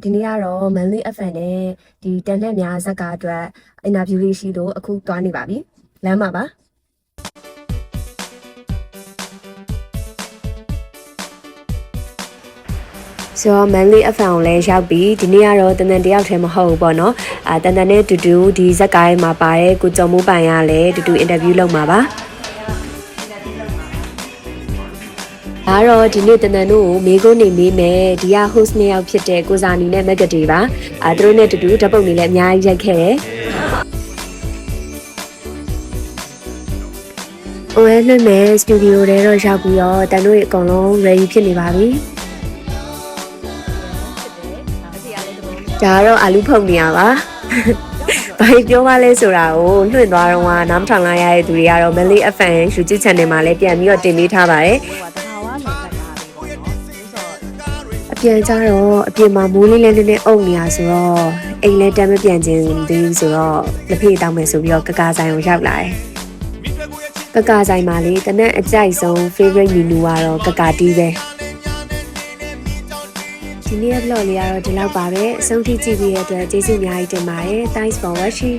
ဒီနေ့ကတော့ Manly FM နဲ့ဒီတန်နဲ့များဇက်ကအတွက် interview လေးရှိလို့အခုတွားနေပါပြီလမ်းမှာပါဆိုတော့ Manly FM ကိုလည်းရောက်ပြီဒီနေ့ကတော့တန်တယောက်တည်းမဟုတ်ဘူးပေါ့နော်တန်နဲ့တူတူဒီဇက်ကိုင်းမှာပါတဲ့ကိုကျော်မိုးပိုင်ကလည်းတူတူ interview လုပ်မှာပါဒါတော့ဒီနေ့တနန်တို့ကိုမေးခွန်းနေမေးမယ်ဒီက host နှစ်ယောက်ဖြစ်တဲ့ကိုစာနီနဲ့မက်ကတီပါသူတို့နဲ့တူတူဓာတ်ပုံတွေလည်းအများကြီးရိုက်ခဲ့တယ်ဟိုလွှင့်မယ်စတူဒီယိုထဲတော့ရောက်ပြီးတော့တန်တို့အကုန်လုံး ready ဖြစ်နေပါပြီဒါကတော့အာလူဖုန်နေရပါဘာပြောပါလဲဆိုတာကိုလွှင့်သွားတော့နားမထောင်လိုက်ရတဲ့သူတွေကတော့ Manly FM YouTube channel မှာလည်းပြန်ပြီးတော့တင်ပေးထားပါတယ်အပြန်ကြတော့အပြင်မှာမိုးလေးလည်းနည်းနည်းအုပ်နေရဆိုတော့အိမ်လည်းတမ်းမပြန်ခြင်းသေးဘူးဆိုတော့လက်ဖေးတောင်းမယ်ဆိုပြီးတော့ကကာဆိုင်ကိုရောက်လာတယ်ကကာဆိုင်မှာလေတနက်အကြိုက်ဆုံး favorite menu ကတော့ကကာတီးပဲဒီနေ့ vlog လေးကတော့ဒီလောက်ပါပဲအဆုံးထိကြည့်ပြီးရတဲ့အတွက်ကျေးဇူးအများကြီးတင်ပါတယ် Thanks for watching